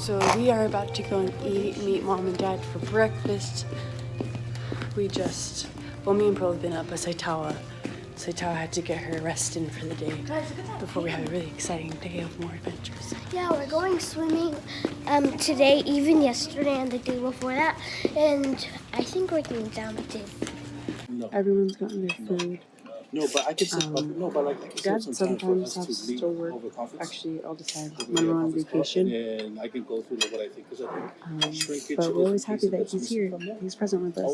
So we are about to go and meet mom and dad for breakfast. We just, well, me and Pearl have been up, but Saitawa had to get her rest in for the day before we have a really exciting day of more adventures. Yeah, we're going swimming today, even yesterday and the day before that, and I think we're going down the day. No. Everyone's gotten their food. No, but I can say, Dad sometimes has to work. Actually, all the time when we're on vacation. And I can go through what I think, because I think but we're always happy that he's here. He's present with us.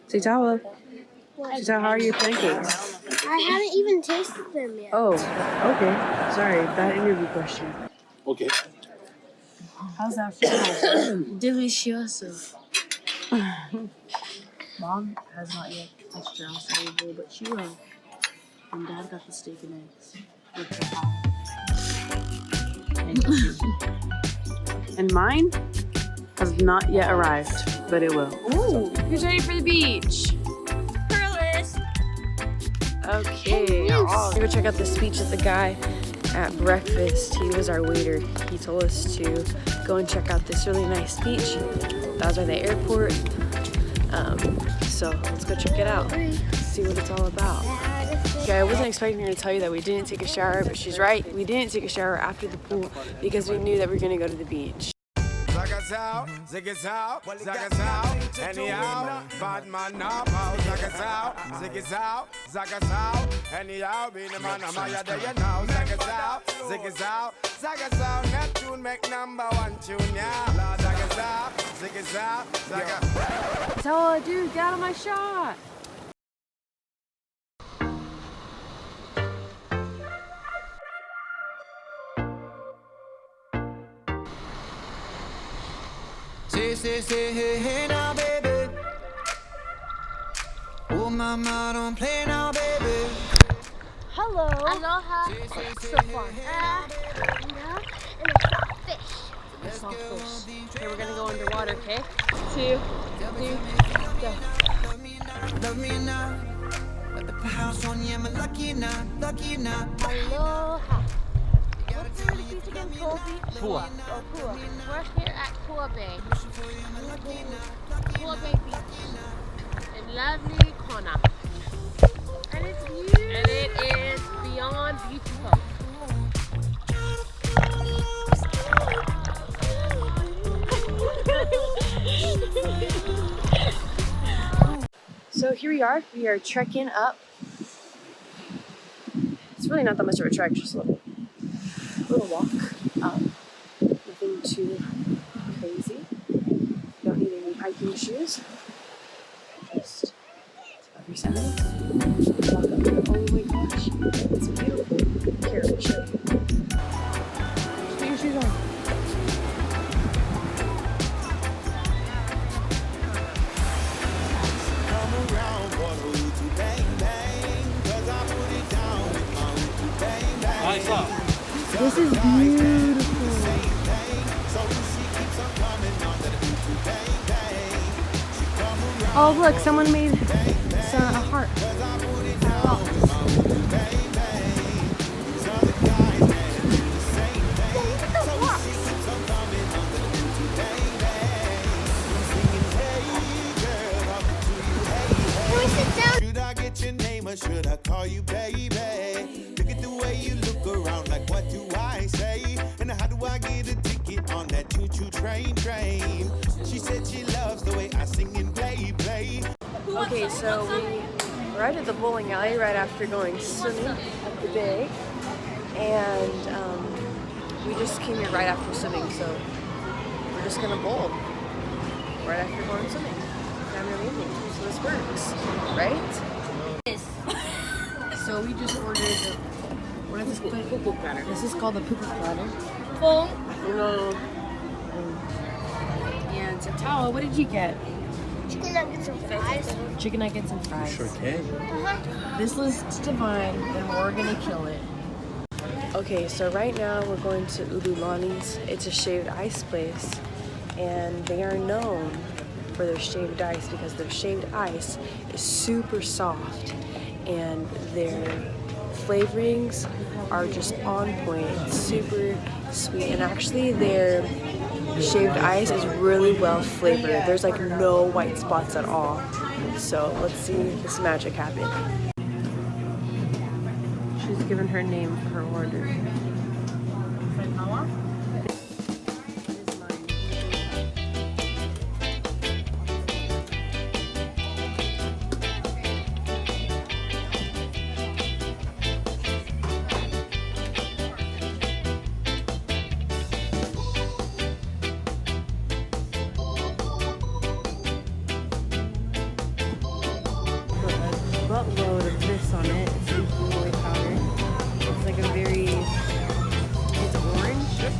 Saitawa, how are your pancakes? I haven't even tasted them yet. Oh, okay. Sorry, bad interview question. Okay. How's that feel? Delicioso. Mom has not yet touched her acai bowl, but she will. And Dad got the steak and eggs with the pie. And mine has not yet arrived, but it will. Ooh, who's ready for the beach? Okay, we're gonna check out the speech of the guy at breakfast. He was our waiter. He told us to go and check out this really nice beach. That was by the airport. So let's go check it out. See what it's all about. Okay, I wasn't expecting her to tell you that we didn't take a shower, but she's right. We didn't take a shower after the pool because we knew that we were gonna go to the beach. Anyhow, bad man now, anyhow, be the man of my day, you know, Neptune make #1 tune, yeah, Tell her, dude, get out of my shot. Say, hey, now, baby. Oh, mama, don't play now, baby. Hello. Aloha. So far. And a soft fish. Okay, we're gonna go underwater, okay? 2, 3, go. Love me now. But the house on you, I'm lucky now. Aloha. What's the beach again? Pua. Oh, Pua. We're here at Pua Bay. Pua Bay Beach. In lovely Kona. And it's beautiful. And it is beyond beautiful. So here we are trekking up. It's really not that much of a trek, just a little walk. Nothing too crazy. Don't need any hiking shoes. Just have your sandals. Walk up. Oh my gosh, it's beautiful. Here, let me show you. Just put your shoes on. This is beautiful. Oh look, someone made a heart. Should I get your name or should I call you baby? Look at the way you look around, like what do I say? And how do I get a ticket on that choo-choo train? She said she loves the way I sing and play. Okay, so we arrived at the bowling alley right after going swimming at the bay. And we just came here right after swimming, so we're just gonna bowl right after going swimming. Family evening. So this works, right? So we just ordered what is this called? Poo platter. This is called the poo platter. No. And Saitawa, what did you get? Chicken nuggets and fries. Chicken nuggets and fries. Sure can. This looks divine, and we're gonna kill it. Okay, so right now we're going to Ululani's. It's a shaved ice place, and they are known for their shaved ice because their shaved ice is super soft, and their flavorings are just on point. It's super sweet, and actually their shaved ice is really well flavored. There's like no white spots at all. So let's see this magic happen. She's given her name for her order. Buttload of this on it. It's usually powder. It's like a very, it's orange and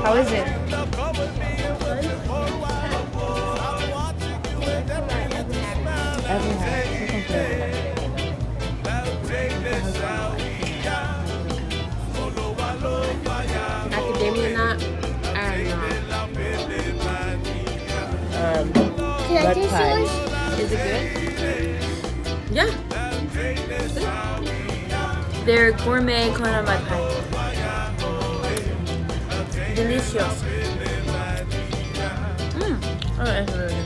how is it? Academia nut and Bud pie. is it good? Yeah. They're gourmet coconut mud pie. Delicious. Oh, that's really